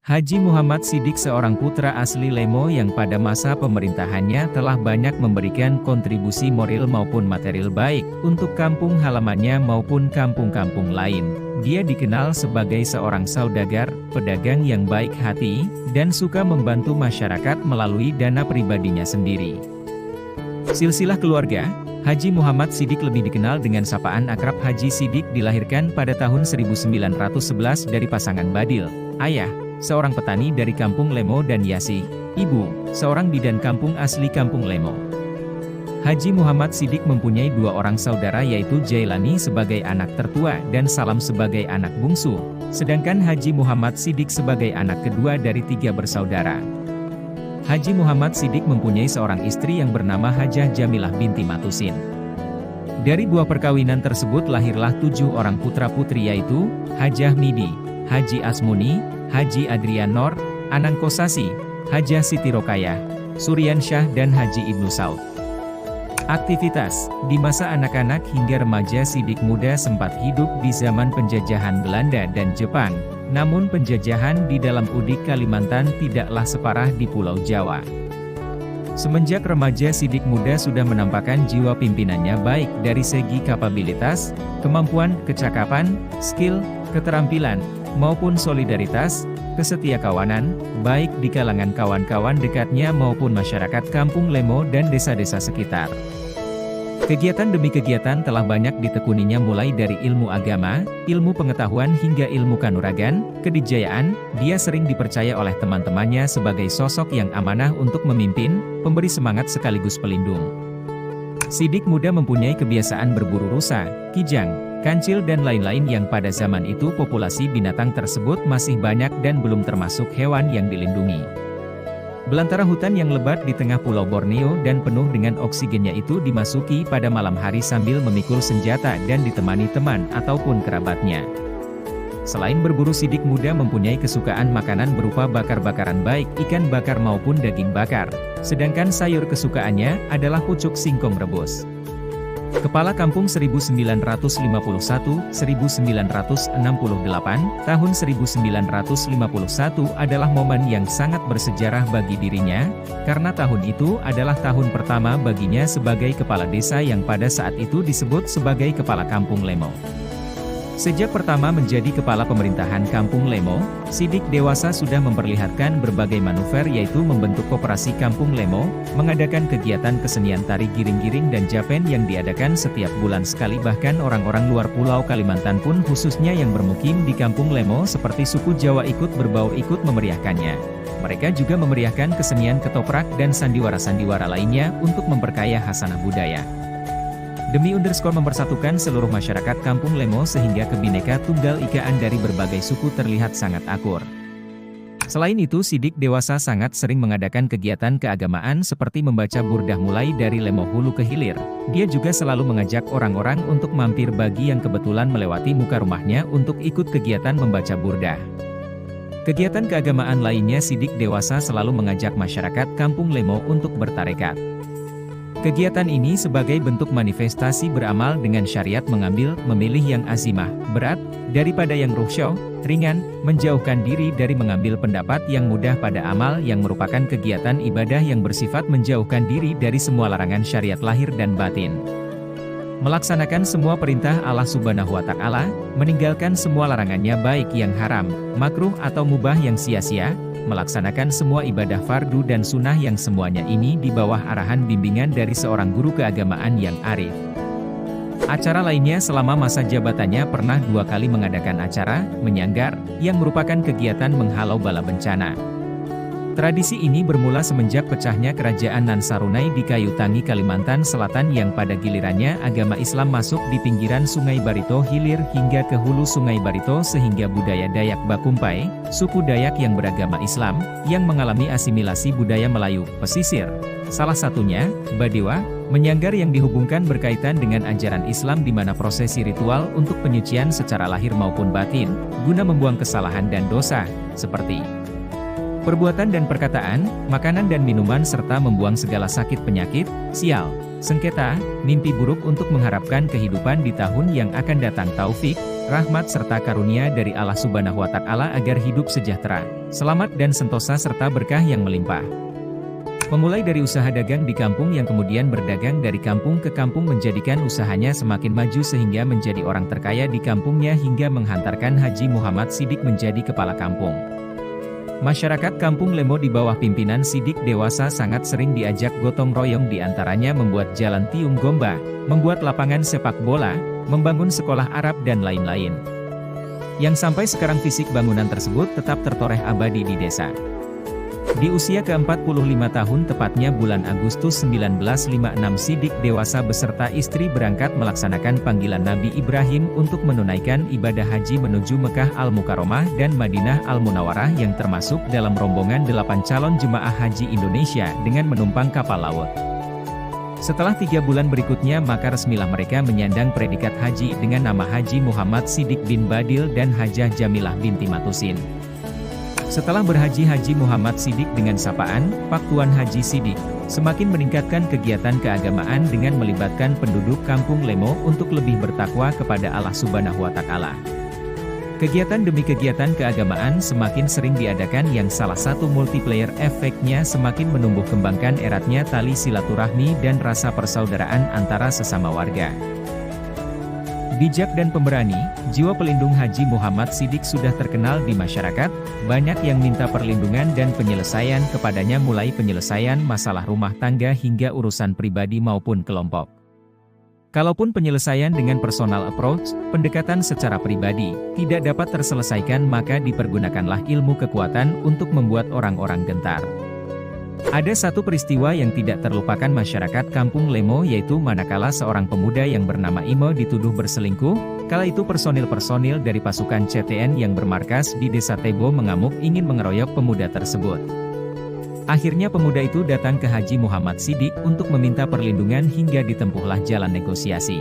Haji Muhammad Shidiq seorang putra asli Lemo yang pada masa pemerintahannya telah banyak memberikan kontribusi moral maupun material baik untuk kampung halamannya maupun kampung-kampung lain. Dia dikenal sebagai seorang saudagar, pedagang yang baik hati, dan suka membantu masyarakat melalui dana pribadinya sendiri. Silsilah keluarga, Haji Muhammad Shidiq lebih dikenal dengan sapaan akrab Haji Shidiq dilahirkan pada tahun 1911 dari pasangan Badil, ayah, seorang petani dari kampung Lemo dan Yasi, ibu, seorang bidan kampung asli kampung Lemo. Haji Muhammad Shidiq mempunyai dua orang saudara yaitu Jailani sebagai anak tertua dan Salam sebagai anak bungsu, sedangkan Haji Muhammad Shidiq sebagai anak kedua dari tiga bersaudara. Haji Muhammad Shidiq mempunyai seorang istri yang bernama Hajah Jamilah binti Matusin. Dari dua perkawinan tersebut lahirlah 7 orang putra-putri yaitu, Hajah Midi, Haji Asmuni, Haji Adrian Nor, Anang Kosasi, Hajah Siti Rokayah, Suryan Syah dan Haji Ibnu Saud. Aktivitas, di masa anak-anak hingga remaja Shidiq muda sempat hidup di zaman penjajahan Belanda dan Jepang. Namun penjajahan di dalam udik Kalimantan tidaklah separah di Pulau Jawa. Semenjak remaja Shidiq muda sudah menampakkan jiwa pimpinannya baik dari segi kapabilitas, kemampuan, kecakapan, skill, keterampilan, maupun solidaritas, kesetiakawanan, baik di kalangan kawan-kawan dekatnya maupun masyarakat kampung Lemo dan desa-desa sekitar. Kegiatan demi kegiatan telah banyak ditekuninya mulai dari ilmu agama, ilmu pengetahuan hingga ilmu kanuragan, kedijayaan. Dia sering dipercaya oleh teman-temannya sebagai sosok yang amanah untuk memimpin, pemberi semangat sekaligus pelindung. Shidiq muda mempunyai kebiasaan berburu rusa, kijang, kancil dan lain-lain yang pada zaman itu populasi binatang tersebut masih banyak dan belum termasuk hewan yang dilindungi. Belantara hutan yang lebat di tengah Pulau Borneo dan penuh dengan oksigennya itu dimasuki pada malam hari sambil memikul senjata dan ditemani teman ataupun kerabatnya. Selain berburu, Shidiq muda mempunyai kesukaan makanan berupa bakar-bakaran baik ikan bakar maupun daging bakar, sedangkan sayur kesukaannya adalah pucuk singkong rebus. Kepala Kampung 1951-1968, tahun 1951 adalah momen yang sangat bersejarah bagi dirinya, karena tahun itu adalah tahun pertama baginya sebagai kepala desa yang pada saat itu disebut sebagai Kepala Kampung Lemo. Sejak pertama menjadi kepala pemerintahan Kampung Lemo, Shidiq dewasa sudah memperlihatkan berbagai manuver yaitu membentuk koperasi Kampung Lemo, mengadakan kegiatan kesenian tari giring-giring dan japen yang diadakan setiap bulan sekali, bahkan orang-orang luar Pulau Kalimantan pun khususnya yang bermukim di Kampung Lemo seperti suku Jawa ikut berbau ikut memeriahkannya. Mereka juga memeriahkan kesenian ketoprak dan sandiwara-sandiwara lainnya untuk memperkaya khasanah budaya. Demi mempersatukan seluruh masyarakat Kampung Lemo sehingga kebineka tunggal ikaan dari berbagai suku terlihat sangat akur. Selain itu, Shidiq dewasa sangat sering mengadakan kegiatan keagamaan seperti membaca burdah mulai dari Lemo hulu ke hilir. Dia juga selalu mengajak orang-orang untuk mampir bagi yang kebetulan melewati muka rumahnya untuk ikut kegiatan membaca burdah. Kegiatan keagamaan lainnya, Shidiq dewasa selalu mengajak masyarakat Kampung Lemo untuk bertarekat. Kegiatan ini sebagai bentuk manifestasi beramal dengan syariat memilih yang azimah, berat, daripada yang ruhsyah, ringan, menjauhkan diri dari mengambil pendapat yang mudah pada amal yang merupakan kegiatan ibadah yang bersifat menjauhkan diri dari semua larangan syariat lahir dan batin. Melaksanakan semua perintah Allah Subhanahu wa Ta'ala, meninggalkan semua larangannya baik yang haram, makruh atau mubah yang sia-sia, melaksanakan semua ibadah fardu dan sunnah yang semuanya ini di bawah arahan bimbingan dari seorang guru keagamaan yang arif. Acara lainnya selama masa jabatannya pernah 2 kali mengadakan acara menyanggar, yang merupakan kegiatan menghalau bala bencana. Tradisi ini bermula semenjak pecahnya kerajaan Nansarunai di Kayu Tangi, Kalimantan Selatan yang pada gilirannya agama Islam masuk di pinggiran Sungai Barito hilir hingga ke hulu Sungai Barito sehingga budaya Dayak Bakumpai, suku Dayak yang beragama Islam, yang mengalami asimilasi budaya Melayu, pesisir. Salah satunya, Badewa, menyanggar yang dihubungkan berkaitan dengan ajaran Islam di mana prosesi ritual untuk penyucian secara lahir maupun batin, guna membuang kesalahan dan dosa, seperti perbuatan dan perkataan, makanan dan minuman serta membuang segala sakit penyakit, sial, sengketa, mimpi buruk untuk mengharapkan kehidupan di tahun yang akan datang taufik, rahmat serta karunia dari Allah Subhanahu wa Ta'ala agar hidup sejahtera, selamat dan sentosa serta berkah yang melimpah. Memulai dari usaha dagang di kampung yang kemudian berdagang dari kampung ke kampung menjadikan usahanya semakin maju sehingga menjadi orang terkaya di kampungnya hingga menghantarkan Haji Muhammad Sidik menjadi kepala kampung. Masyarakat Kampung Lemo di bawah pimpinan Sidik dewasa sangat sering diajak gotong royong, diantaranya membuat jalan tiung gomba, membuat lapangan sepak bola, membangun sekolah Arab dan lain-lain. Yang sampai sekarang fisik bangunan tersebut tetap tertoreh abadi di desa. Di usia ke-45 tahun tepatnya bulan Agustus 1956 Sidik dewasa beserta istri berangkat melaksanakan panggilan Nabi Ibrahim untuk menunaikan ibadah haji menuju Mekah Al-Mukarramah dan Madinah Al-Munawwarah yang termasuk dalam rombongan 8 calon jemaah haji Indonesia dengan menumpang kapal laut. Setelah 3 bulan berikutnya maka resmilah mereka menyandang predikat haji dengan nama Haji Muhammad Sidik bin Badil dan Hajah Jamilah binti Matusin. Setelah berhaji Haji Muhammad Sidik dengan sapaan, Pak Tuan Haji Sidik, semakin meningkatkan kegiatan keagamaan dengan melibatkan penduduk Kampung Lemo untuk lebih bertakwa kepada Allah Subhanahu wa Ta'ala. Kegiatan demi kegiatan keagamaan semakin sering diadakan yang salah satu multiplier efeknya semakin menumbuh kembangkan eratnya tali silaturahmi dan rasa persaudaraan antara sesama warga. Bijak dan pemberani, jiwa pelindung Haji Muhammad Sidik sudah terkenal di masyarakat, banyak yang minta perlindungan dan penyelesaian kepadanya mulai penyelesaian masalah rumah tangga hingga urusan pribadi maupun kelompok. Kalaupun penyelesaian dengan personal approach, pendekatan secara pribadi, tidak dapat terselesaikan maka dipergunakanlah ilmu kekuatan untuk membuat orang-orang gentar. Ada satu peristiwa yang tidak terlupakan masyarakat Kampung Lemo yaitu manakala seorang pemuda yang bernama Imo dituduh berselingkuh, kala itu personil-personil dari pasukan CTN yang bermarkas di Desa Tebo mengamuk ingin mengeroyok pemuda tersebut. Akhirnya pemuda itu datang ke Haji Muhammad Sidik untuk meminta perlindungan hingga ditempuhlah jalan negosiasi.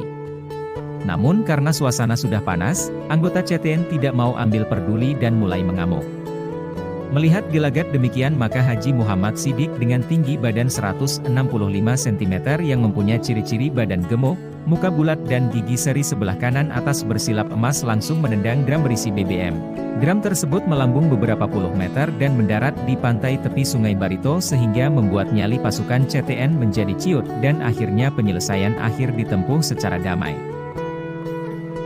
Namun karena suasana sudah panas, anggota CTN tidak mau ambil peduli dan mulai mengamuk. Melihat gelagat demikian maka Haji Muhammad Sidik dengan tinggi badan 165 cm yang mempunyai ciri-ciri badan gemuk, muka bulat dan gigi seri sebelah kanan atas bersilap emas langsung menendang drum berisi BBM. Drum tersebut melambung beberapa puluh meter dan mendarat di pantai tepi Sungai Barito sehingga membuat nyali pasukan CTN menjadi ciut dan akhirnya penyelesaian akhir ditempuh secara damai.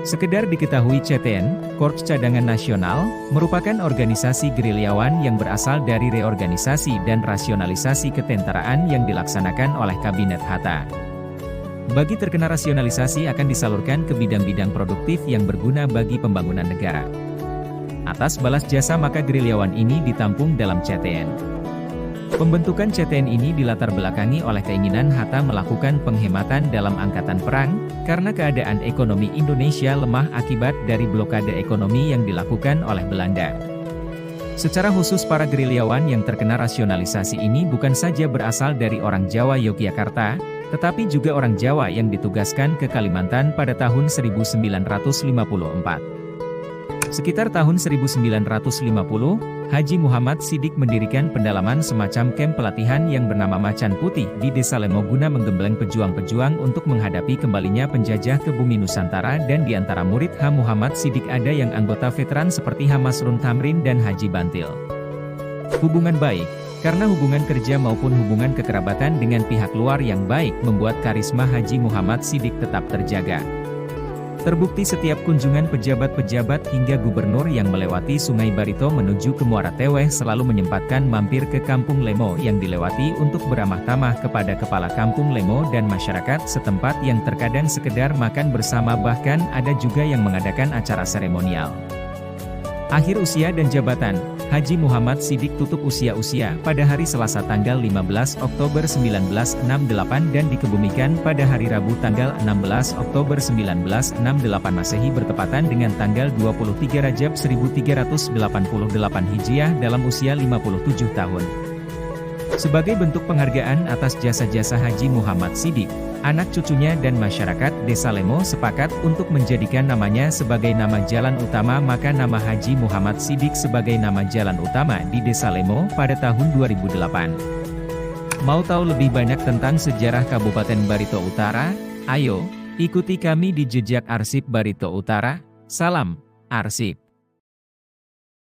Sekedar diketahui CTN, Korps Cadangan Nasional, merupakan organisasi gerilyawan yang berasal dari reorganisasi dan rasionalisasi ketentaraan yang dilaksanakan oleh Kabinet Hatta. Bagi terkena rasionalisasi akan disalurkan ke bidang-bidang produktif yang berguna bagi pembangunan negara. Atas balas jasa maka gerilyawan ini ditampung dalam CTN. Pembentukan CTN ini dilatar belakangi oleh keinginan Hatta melakukan penghematan dalam angkatan perang, karena keadaan ekonomi Indonesia lemah akibat dari blokade ekonomi yang dilakukan oleh Belanda. Secara khusus para gerilyawan yang terkena rasionalisasi ini bukan saja berasal dari orang Jawa Yogyakarta, tetapi juga orang Jawa yang ditugaskan ke Kalimantan pada tahun 1954. Sekitar tahun 1950, Haji Muhammad Sidik mendirikan pendalaman semacam kamp pelatihan yang bernama Macan Putih di Desa Lemo guna menggembleng pejuang-pejuang untuk menghadapi kembalinya penjajah ke bumi Nusantara dan di antara murid H. Muhammad Sidik ada yang anggota veteran seperti H. Masrun Tamrin dan Haji Bantil. Hubungan baik, karena hubungan kerja maupun hubungan kekerabatan dengan pihak luar yang baik membuat karisma Haji Muhammad Sidik tetap terjaga. Terbukti setiap kunjungan pejabat-pejabat hingga gubernur yang melewati Sungai Barito menuju ke Muara Teweh selalu menyempatkan mampir ke Kampung Lemo yang dilewati untuk beramah tamah kepada kepala Kampung Lemo dan masyarakat setempat yang terkadang sekedar makan bersama bahkan ada juga yang mengadakan acara seremonial. Akhir usia dan jabatan, Haji Muhammad Sidik tutup usia pada hari Selasa tanggal 15 Oktober 1968 dan dikebumikan pada hari Rabu tanggal 16 Oktober 1968 Masehi bertepatan dengan tanggal 23 Rajab 1388 Hijriah dalam usia 57 tahun. Sebagai bentuk penghargaan atas jasa-jasa Haji Muhammad Sidik, anak cucunya dan masyarakat Desa Lemo sepakat untuk menjadikan namanya sebagai nama jalan utama maka nama Haji Muhammad Sidik sebagai nama jalan utama di Desa Lemo pada tahun 2008. Mau tahu lebih banyak tentang sejarah Kabupaten Barito Utara? Ayo, ikuti kami di Jejak Arsip Barito Utara. Salam arsip.